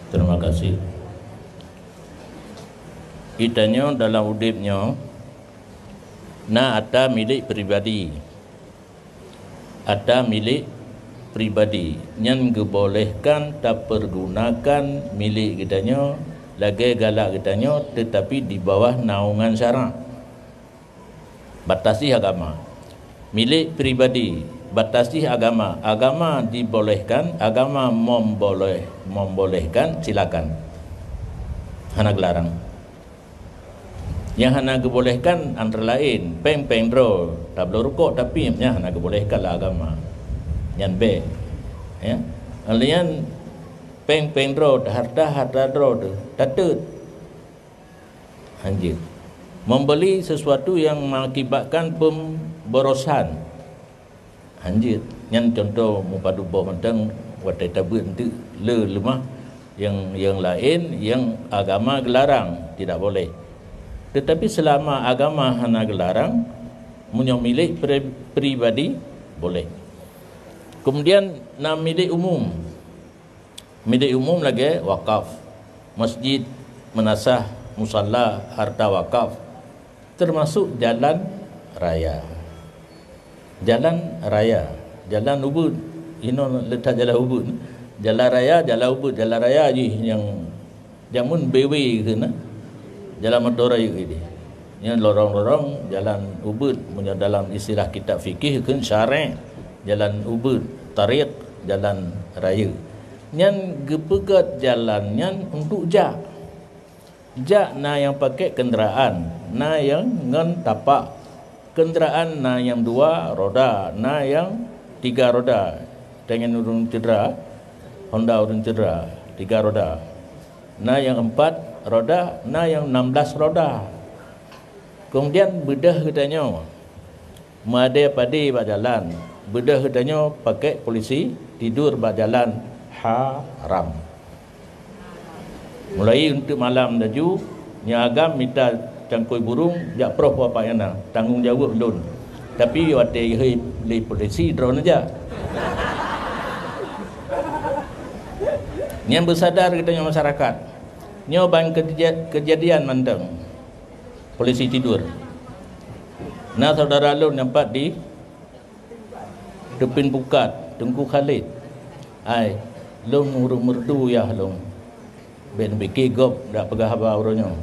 Terima kasih. Kitanya dalam udipnya na ada milik pribadi. Ada milik pribadi yang dibolehkan tak pergunakan milik kitanya lagi galak kitanya tetapi di bawah naungan syarak. Batasi agama. Milik pribadi batasi agama. Agama dibolehkan, agama membolehkan, silakan. Hana gelarang. Yang hana dibolehkan antara lain peng dro, tak boleh rukuk tapi yang hana dibolehkanlah agama. Yang B. Ya. Alian peng dro, harta dro tu, tatut. Anjir. Membeli sesuatu yang mengakibatkan pemborosan. Anjir, yang contoh mupadu bawah mentang watai tabut itu lemah yang lain yang agama gelarang tidak boleh. Tetapi selama agama hana gelarang punya milik pribadi boleh. Kemudian na milik umum. Milik umum lagi wakaf. Masjid, menasah, musalla, harta wakaf termasuk jalan raya. Jalan raya, jalan ubud, ini letak jalan ubud, jalan raya, jalan ubud, jalan raya je yang jamun bewe ke na, jalan motor raya ke dia, yang lorong-lorong jalan ubud, punya dalam istilah kitab fikih ke syar'i, jalan ubud, tariq, jalan raya, yang gepegat jalannya untuk jak na yang pakai kenderaan, na yang ngan tapak. Kenderaan na yang 2 roda, na yang 3 roda. Dengan urun cedera, Honda urun cedera, 3 roda. Na yang 4 roda, na yang 16 roda. Kemudian bedah katanya, made padi bak jalan. Bedah katanya pakai polisi tidur bak jalan haram. Mulai untuk malam daju, nyagam minta cangkui burung jak prof apa yang nak tanggungjawab lun tapi wate li polisi drone aja yang bersadar kita masyarakat nyoban kejadian mandang polisi tidur nah saudara lun nampak di Depin Pukat Tengku Khalid ai lun urung merdu ya lun ben beki gop dak pegah haba urunyo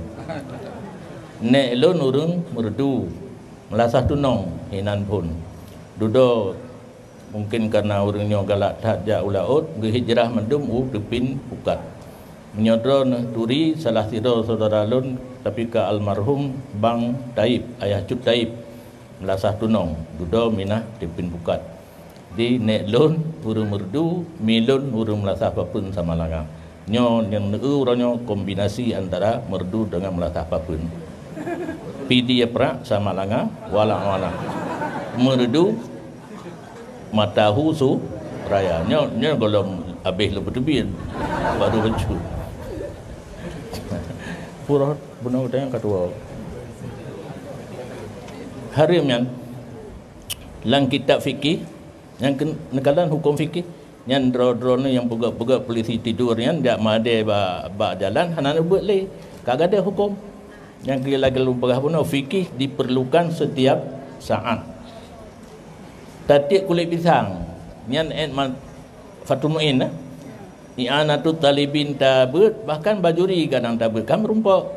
nek lun urung merdu melasah tunong hinan pun dudo mungkin karena urungnya galak tak ulaut berhijrah mendum Depin Pukat menyodron turi salah siro saudara lun tapi ke almarhum Bang Taib ayah Cuk Taib melasah tunong dudo minah Depin Pukat di nek lun urung merdu milun urung melasah apapun sama langa nyo yang urunyo kombinasi antara merdu dengan melasah apapun PD perak sama langa wala merdu mata husu raya nyo golong habis lebih tebin baru bencu pura benar yang kedua harim yang lang kitab fikih yang nekalan hukum fikih yang drone yang pegak polisi tidur yang dak made ba jalan hanan buat le kagak ada hukum yang lagi lumpah pun fikih diperlukan setiap saat. Tatik kulit pisang yang Fatul Muin i'anatu talibin tabut bahkan bajuri kadang tabut kan rumpak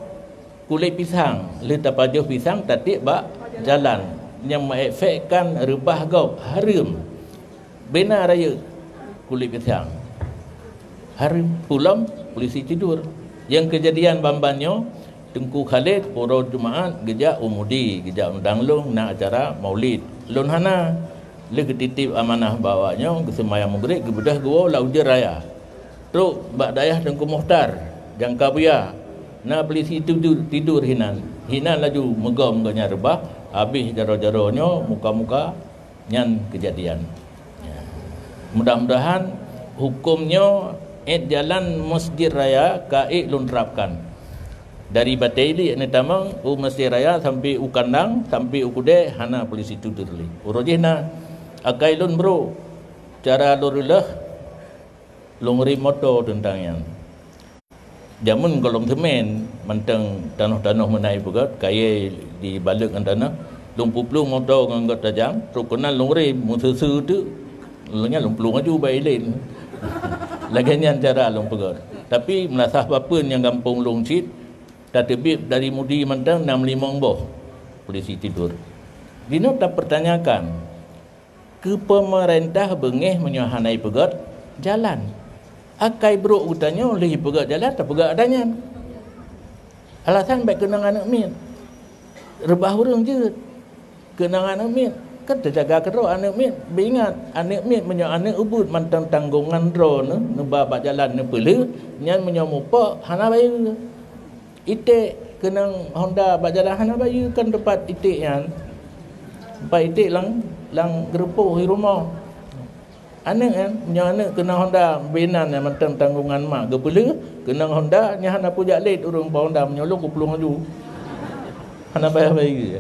kulit pisang letak pajuh pisang tatik bak jalan yang mengefekkan rebah gau harim benar raya kulit pisang harim pulang polisi tidur yang kejadian bambanyo Tengku Khalid pura Jumaat gejak umudi gejak undang long nak acara maulid lun hana le ketitip amanah bawanya ke sembahyang maghrib ke bedah gua la ujar raya truk bak dayah Tengku Muhtar jangka buya na polisi tidur hinan laju megam ganya rebah habis jaro-jaronyo muka-muka nyan kejadian ya. Mudah-mudahan hukumnya jalan masjid raya kaik lun terapkan dari Bataili ni tamang masjid raya sampai Ukandang sampai Ukude hana polisi tidur li urujina akailun bro cara lurulah lungri moto tentang yang Jamun golong temen mantang tanah-tanah menai pegat kaya di balik dengan tanah lumpur-pelung motor dengan tajam terus kenal lori musuh tu lanya lumpur aju baik lain lagian cara lumpur pegat tapi melasah apa yang kampung longsit tak tebit dari mudi mantang 65 boh polisi tidur dino tak pertanyakan ke pemerintah bengeh menyohanai pegat jalan akai bro utanya oleh pegat jalan tak pegat adanya alasan baik kenang anak min rebah urang je kenang anak min kan terjaga kerok anak min beringat anak min menyo anak ubud mantang tanggungan ro ne babak jalan ne pelu nyan menyo mupa hana bayu ite kenang Honda bak jalan hana bayu kan tempat ite yan tempat ite lang gerepo di rumah anak kan menyo anak kenang Honda benan yang mantang tanggungan mak gepelu kenang Honda nya hana pujak late urang pa Honda menyolong ku pelung aju hana bayu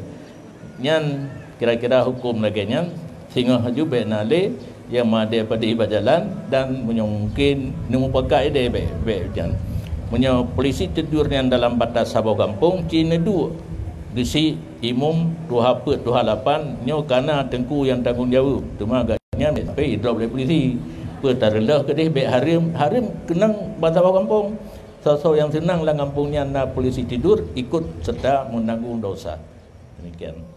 nyan kira-kira hukum lagi nyan sehingga haju baik nale yang ada pada ibadah jalan dan mungkin nemu pakai dia baik jan punya polisi tidur yang dalam batas Sabah kampung Cina 2 gisi imum 2 nyo karena tengku yang tanggungjawab tu mah agaknya baik drop oleh polisi pertarelah ke dia baik harim kenang batas Sabah kampung sosok yang senang lah kampungnya nak polisi tidur ikut serta menanggung dosa demikian.